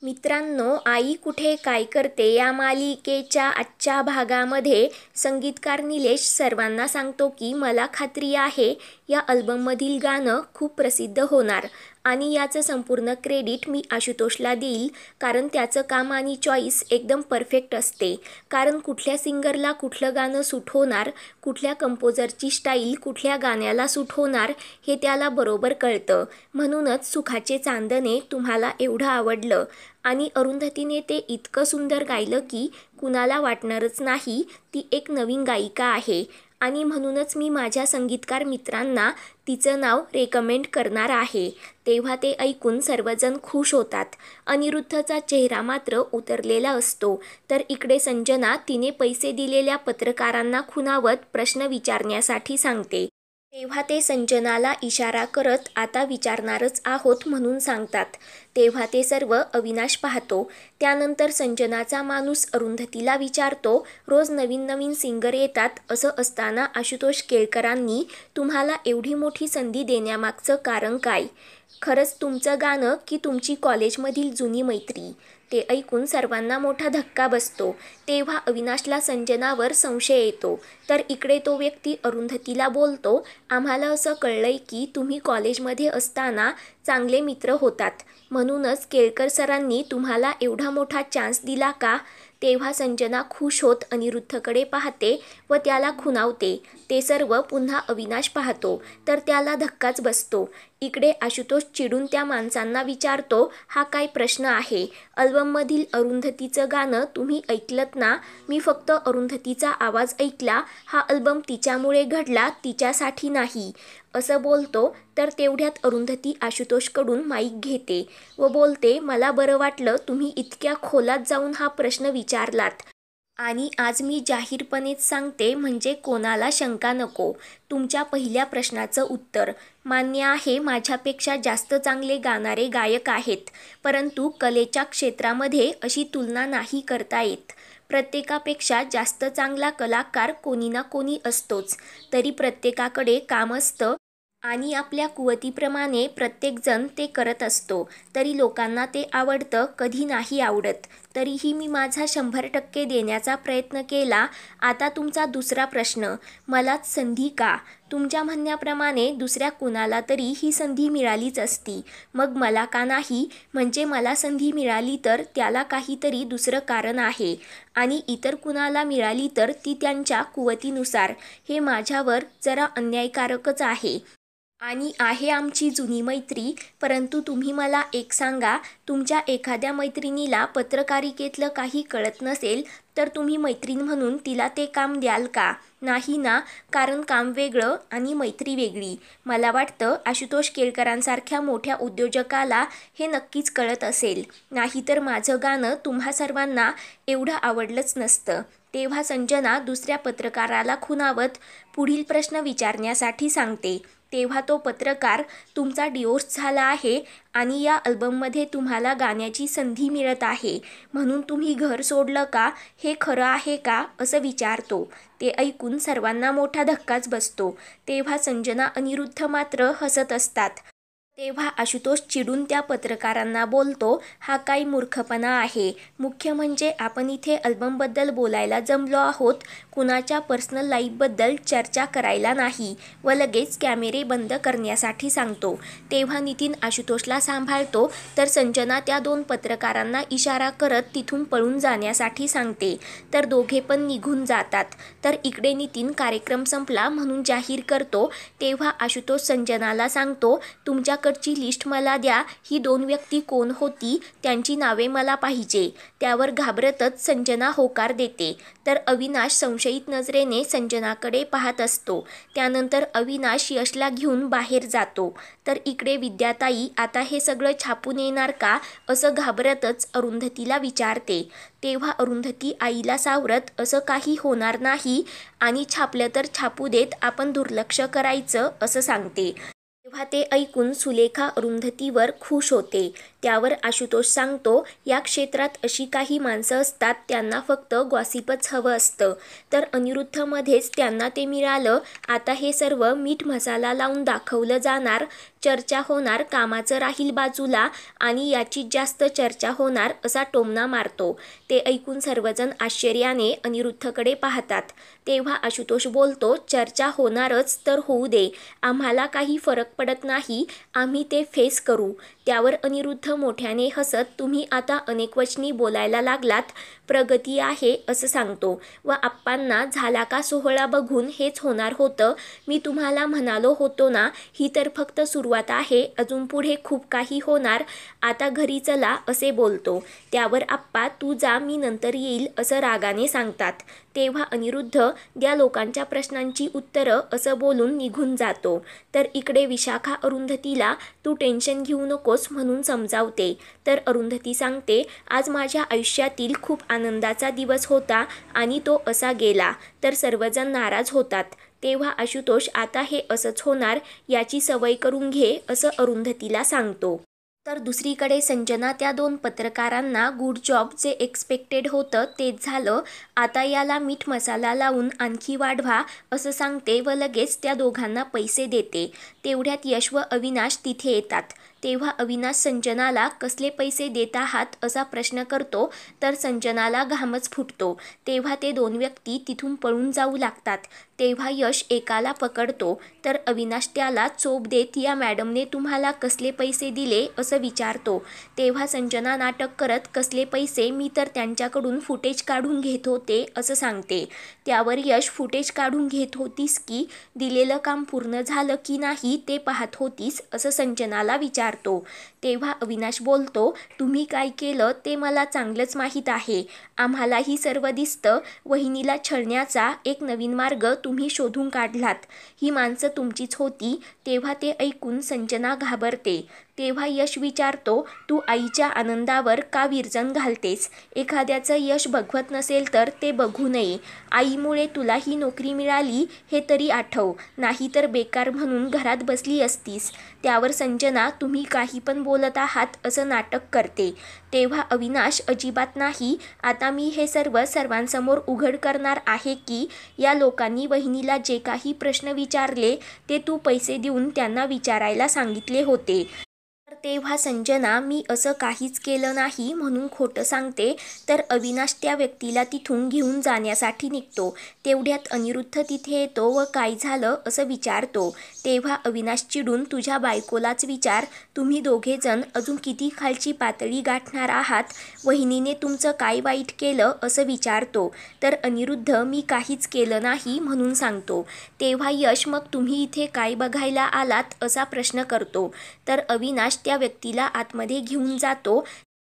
मित्रांनो, आई कुठे काय करते या मालिकेच्या आजच्या भागामध्ये संगीतकार निलेश सर्वांना सांगतो की मला खात्री आहे या अल्बममधील गाणं खूप प्रसिद्ध होणार आणि याचं संपूर्ण क्रेडिट मी आशुतोषला देईल, कारण त्याचं काम आणि चॉईस एकदम परफेक्ट असते. कारण कुठल्या सिंगरला कुठलं गाणं सूट होणार, कुठल्या कंपोजरची स्टाईल कुठल्या गाण्याला सूट होणार हे त्याला बरोबर कळतं. म्हणूनच सुखाचे चांदणे तुम्हाला एवढं आवडलं आणि अरुंधतीने ते इतकं सुंदर गायलं की कुणाला वाटणारच नाही ती एक नवीन गायिका आहे. आणि म्हणूनच मी माझ्या संगीतकार मित्रांना तिचं नाव रेकमेंड करणार आहे. तेव्हा ते ऐकून सर्वजण खुश होतात. अनिरुद्धचा चेहरा मात्र उतरलेला असतो. तर इकडे संजना तिने पैसे दिलेल्या पत्रकारांना खुणावत प्रश्न विचारण्यासाठी सांगते. तेव्हा ते संजनाला इशारा करत आता विचारणारच आहोत म्हणून सांगतात. तेव्हा ते सर्व अविनाश पाहतो. त्यानंतर संजनाचा माणूस अरुंधतीला विचारतो, रोज नवीन नवीन सिंगर येतात, असं असताना आशुतोष केळकरांनी तुम्हाला एवढी मोठी संधी देण्यामागचं कारण काय? खरंच तुमचं गाणं की तुमची कॉलेजमधील जुनी मैत्री? ते ऐकून सर्वांना मोठा धक्का बसतो. तेव्हा अविनाशला संजनावर संशय येतो. तर इकडे तो व्यक्ती अरुंधतीला बोलतो, आम्हाला असं कळलंय की तुम्ही कॉलेजमध्ये असताना चांगले मित्र होतात, म्हणूनच केळकर सरांनी तुम्हाला एवढा मोठा चान्स दिला का? तेव्हा संजना खुश होत अनिरुद्धकडे पाहते व त्याला खुणावते. ते सर्व पुन्हा अविनाश पाहतो तर त्याला धक्काच बसतो. इकडे आशुतोष चिडून त्या माणसांना विचारतो, हा काय प्रश्न आहे? अल्बममधील अरुंधतीचं गाणं तुम्ही ऐकलत ना? मी फक्त अरुंधतीचा आवाज ऐकला. हा अल्बम तिच्यामुळे घडला, तिच्यासाठी नाही, असं बोलतो. तर तेवढ्यात अरुंधती आशुतोषकडून माईक घेते व बोलते, मला बरं वाटलं तुम्ही इतक्या खोलात जाऊन हा प्रश्न विचारलात आणि आज मी जाहीरपणेच सांगते, म्हणजे कोणाला शंका नको. तुमच्या पहिल्या प्रश्नाचं उत्तर मान्य आहे, माझ्यापेक्षा जास्त चांगले गाणारे गायक आहेत, परंतु कलेच्या क्षेत्रामध्ये अशी तुलना नाही करता येत. प्रत्येकापेक्षा जास्त चांगला कलाकार कोणी ना कोणी असतोच. तरी प्रत्येकाकडे काम असतं आणि आपल्या कुवतीप्रमाणे प्रत्येकजण ते करत असतो. तरी लोकांना ते आवडतं, कधी नाही आवडत. तरीही मी माझा 100% देण्याचा प्रयत्न केला. आता तुमचा दुसरा प्रश्न, मलाच संधी का? तुमच्या म्हणण्याप्रमाणे दुसऱ्या कुणाला तरी ही संधी मिळालीच असती, मग मला का नाही? म्हणजे मला संधी मिळाली तर त्याला काहीतरी दुसरं कारण आहे आणि इतर कुणाला मिळाली तर ती त्यांच्या कुवतीनुसार. हे माझ्यावर जरा अन्यायकारकच आहे. आणि आहे आमची जुनी मैत्री. परंतु तुम्ही मला एक सांगा, तुमच्या एखाद्या मैत्रिणीला पत्रकारितेतलं काही कळत नसेल तर तुम्ही मैत्रीण म्हणून तिला ते काम द्याल का? नाही ना, कारण काम वेगळं आणि मैत्री वेगळी. मला वाटतं आशुतोष केळकरांसारख्या मोठ्या उद्योजकाला हे नक्कीच कळत असेल, नाहीतर माझं गाणं तुम्हा सर्वांना एवढं आवडलंच नसतं. तेव्हा संजना दुसऱ्या पत्रकाराला खुणावत पुढील प्रश्न विचारण्यासाठी सांगते. तेव्हा तो पत्रकार, तुमचा डिवोर्स झाला आहे आणि या अल्बममध्ये तुम्हाला गाण्याची संधी मिळत आहे, म्हणून तुम्ही घर सोडलं का? हे खरं आहे का? असं विचारतो. ते ऐकून सर्वांना मोठा धक्काच बसतो. तेव्हा संजना अनिरुद्ध मात्र हसत असतात. तेव्हा आशुतोष चिडून त्या पत्रकारांना बोलतो, हा काही मूर्खपणा आहे. मुख्य म्हणजे आपण इथे अल्बमबद्दल बोलायला जमलो आहोत, कुणाच्या पर्सनल लाईफबद्दल चर्चा करायला नाही. व लगेच कॅमेरे बंद करण्यासाठी सांगतो. तेव्हा नितीन आशुतोषला सांभाळतो तर संजना त्या 2 पत्रकारांना इशारा करत तिथून पळून जाण्यासाठी सांगते. तर दोघे पण निघून जातात. तर इकडे नितीन कार्यक्रम संपला म्हणून जाहीर करतो. तेव्हा आशुतोष संजनाला सांगतो, तुमच्या ची लिस्ट मला द्या. ही 2 व्यक्ती कोण होती? त्यांची नावे मला पाहिजे. त्यावर घाबरतच संजना होकार देते. तर अविनाश संशयित नजरेने संजनाकडे पाहत असतो. त्यानंतर अविनाश यशला घेऊन बाहेर जातो. तर इकडे विद्याताई आता हे सगळं छापून येणार का? असं घाबरतच अरुंधतीला विचारते. तेव्हा अरुंधती आईला सावरत, असं काही होणार नाही आणि छापलं तर छापू देत, आपण दुर्लक्ष करायचं, असं सांगते. तेव्हा ते ऐकून सुलेखा अरुंधतीवर खुश होते. त्यावर आशुतोष सांगतो, या क्षेत्रात अशी काही माणसं असतात त्यांना फक्त गॉसिपच हवं असतं. तर अनिरुद्धमध्येच त्यांना ते मिळालं. आता हे सर्व मीठ मसाला लावून दाखवलं जाणार, चर्चा होणार, कामाचं राहील बाजूला आणि याची जास्त चर्चा होणार असा टोमणा मारतो. ते ऐकून सर्वजण आश्चर्याने अनिरुद्धकडे पाहतात. तेव्हा आशुतोष बोलतो, चर्चा होणारच तर होऊ दे, आम्हाला काही फरक पडत नाही, आम्ही ते फेस करू. त्यावर अनिरुद्ध मोठ्याने हसत, तुम्ही आता अनेकवचनी बोलायला लागलात, प्रगती आहे असं सांगतो व आप्पांना झाला का सोहळा बघून हेच होणार होतं. मी तुम्हाला म्हणालो होतो ना, ही तर फक्त सुरुवात आहे, अजून पुढे खूप काही होणार, आता घरी चला असे बोलतो. त्यावर आप्पा तू जा, मी नंतर येईल असं रागाने सांगतात. तेव्हा अनिरुद्ध द्या लोकांच्या प्रश्नांची उत्तरं असं बोलून निघून जातो. तर इकडे विशाखा अरुंधतीला तू टेन्शन घेऊ नकोस म्हणून समजावते. तर अरुंधती सांगते, आज माझ्या आयुष्यातील खूप आनंदाचा दिवस होता आणि तो असा गेला. तर सर्वजण नाराज होतात. तेव्हा आशुतोष आता हे असंच होणार, याची सवय करून घे असं अरुंधतीला सांगतो. तर दुसरीकडे संजना त्या 2 पत्रकारांना गुड जॉब जे एक्सपेक्टेड होतं तेच झालं, आता याला मीठ मसाला लावून आणखी वाढवा असं सांगते व लगेच त्या दोघांना पैसे देते. तेवढ्यात यश व अविनाश तिथे येतात. तेव्हा अविनाश संजनाला कसले पैसे देत आहात असा प्रश्न करतो. तर संजनाला घामच फुटतो. तेव्हा ते 2 व्यक्ती तिथून पळून जाऊ लागतात. तेव्हा यश एकाला पकडतो. तर अविनाश त्याला चोप देत, या मॅडमने तुम्हाला कसले पैसे दिले असं विचारतो. तेव्हा संजना नाटक करत, कसले पैसे, मी तर त्यांच्याकडून फुटेज काढून घेत होते असं सांगते. त्यावर यश, फुटेज काढून घेत होतीस की दिलेलं काम पूर्ण झालं की नाही ते पाहत होतीस असं संजनाला विचारतो. तेव्हा अविनाश बोलतो, तुम्ही काय केलं ते मला चांगलंच माहीत आहे, आम्हालाही सर्व दिसतं. वहिनीला छळण्याचा एक नवीन मार्ग तुम्ही शोधून काढलात, ही माणसं तुमचीच होती. तेव्हा ते ऐकून संजना घाबरते. तेव्हा यश विचारतो, तू आईच्या आनंदावर का विरजण घालतेस? एखाद्याचं यश बघवत नसेल तर ते बघू नये. आईमुळे तुला ही नोकरी मिळाली हे तरी आठव, नाहीतर बेकार म्हणून घरात बसली असतीस. त्यावर संजना, तुम्ही काही पण बोलत आहात असं नाटक करते. तेव्हा अविनाश, अजिबात नाही, आता मी हे सर्व सर्वांसमोर उघड करणार आहे की या लोकांनी वहिनीला जे काही प्रश्न विचारले ते तू पैसे देऊन त्यांना विचारायला सांगितले होते. तेव्हा संजना, मी असं काहीच केलं नाही म्हणून खोटं सांगते. तर अविनाश त्या व्यक्तीला तिथून घेऊन जाण्यासाठी निघतो. तेवढ्यात अनिरुद्ध तिथे येतो व काय झालं असं विचारतो. तेव्हा अविनाश चिडून, तुझ्या बायकोलाच विचार, तुम्ही दोघेजण अजून किती खालची पातळी गाठणार आहात, वहिनीने तुमचं काय वाईट केलं असं विचारतो. तर अनिरुद्ध, मी काहीच केलं नाही म्हणून सांगतो. तेव्हा यश, मग तुम्ही इथे काय बघायला आलात असा प्रश्न करतो. तर अविनाश त्या व्यक्तीला आतमध्ये घेऊन जातो.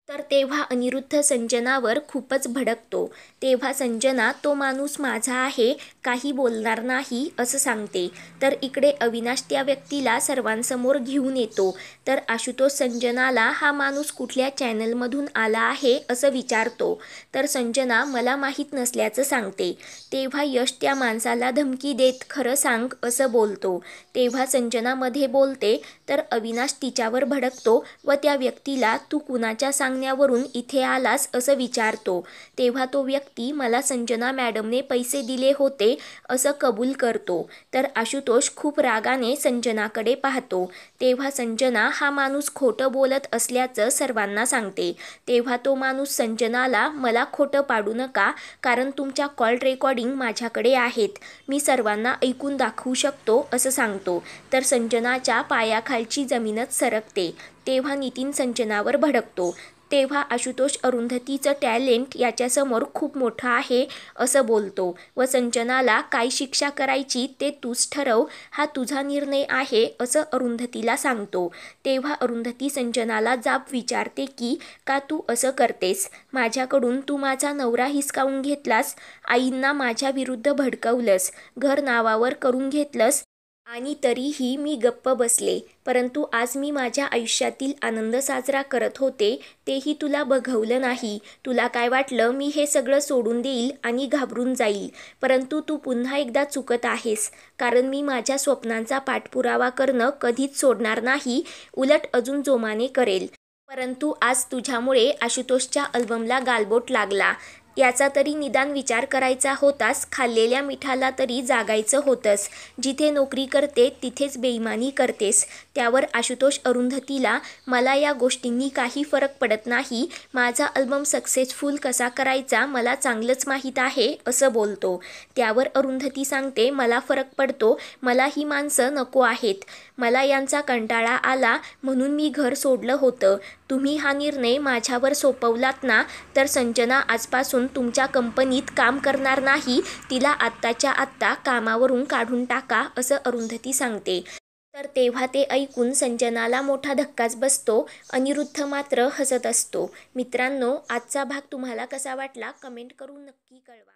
तर तेव्हा अनिरुद्ध संजनावर खूपच भडकतो. तेव्हा संजना, तो माणूस माझा आहे, काही बोलणार नाही असं सांगते. तर इकडे अविनाश त्या व्यक्तीला सर्वांसमोर घेऊन येतो. तर आशुतोष संजनाला हा माणूस कुठल्या चॅनलमधून आला आहे असं विचारतो. तर संजना मला माहीत नसल्याचं सांगते. तेव्हा यश त्या माणसाला धमकी देत, खरं सांग असं बोलतो. तेव्हा संजना मध्ये बोलते. तर अविनाश तिच्यावर भडकतो व त्या व्यक्तीला तू कुणाच्या सांगण्यावरून इथे आलास असं विचारतो. तेव्हा तो व्यक्ती मला संजना मॅडमने पैसे दिले होते असं कबूल करतो. तर आशुतोष खूप रागाने संजनाकडे पाहतो. तेव्हा संजना हा माणूस खोटं बोलत असल्याचं सर्वांना सांगते. तेव्हा तो माणूस संजनाला, मला खोटं पाडू नका, कारण तुमच्या कॉल रेकॉर्डिंग माझ्याकडे आहेत, मी सर्वांना ऐकून दाखवू शकतो असं सांगतो. तर संजनाच्या पायाखालची जमीनच सरकते. तेव्हा नितीन संजनावर भडकतो. तेव्हा आशुतोष अरुंधतीचं टॅलेंट याच्यासमोर खूप मोठं आहे असं बोलतो व संजनाला काय शिक्षा करायची ते तूच ठरव, हा तुझा निर्णय आहे असं अरुंधतीला सांगतो. तेव्हा अरुंधती संजनाला जाब विचारते की का तू असं करतेस, माझ्याकडून तू माझा नवरा हिसकावून घेतलास, आईंना माझ्या विरुद्ध भडकवलंस, घर नावावर करून घेतलंस आणि तरीही मी गप्प बसले. परंतु आज मी माझ्या आयुष्यातील आनंद साजरा करत होते, तेही तुला बघवलं नाही. तुला काय वाटलं मी हे सगळं सोडून देईल आणि घाबरून जाईल, परंतु तू पुन्हा एकदा चुकत आहेस, कारण मी माझ्या स्वप्नांचा पाठपुरावा करणं कधीच सोडणार नाही, उलट अजून जोमाने करेल. परंतु आज तुझ्यामुळे आशुतोषच्या अल्बमला गालबोट लागला. याचा तरी निदान विचार करायचा होतास. खाल्लेल्या मिठाला तरी जागायचं होतंस. जिथे नोकरी करते तिथेच बेईमानी करतेस. त्यावर आशुतोष अरुंधतीला, मला या गोष्टींनी काही फरक पडत नाही. माझा अल्बम सक्सेसफुल कसा करायचा मला चांगलंच माहीत आहे, असं बोलतो. त्यावर अरुंधती सांगते, मला फरक पडतो. मला ही माणसं नको आहेत. मला यांचा कंटाळा आला म्हणून मी घर सोडलं होतं. तुम्ही हा निर्णय माझ्यावर सोपवलात ना, तर संजना आजपासून तुमच्या कंपनीत काम करणार नाही. तिला आत्ताच्या आत्ता कामावरून काढून टाका, असं अरुंधती सांगते. तर तेव्हा ते ऐकून संजनाला मोठा धक्काच बसतो. अनिरुद्ध मात्र हसत असतो. मित्रांनो, आजचा भाग तुम्हाला कसा वाटला कमेंट करून नक्की कळवा.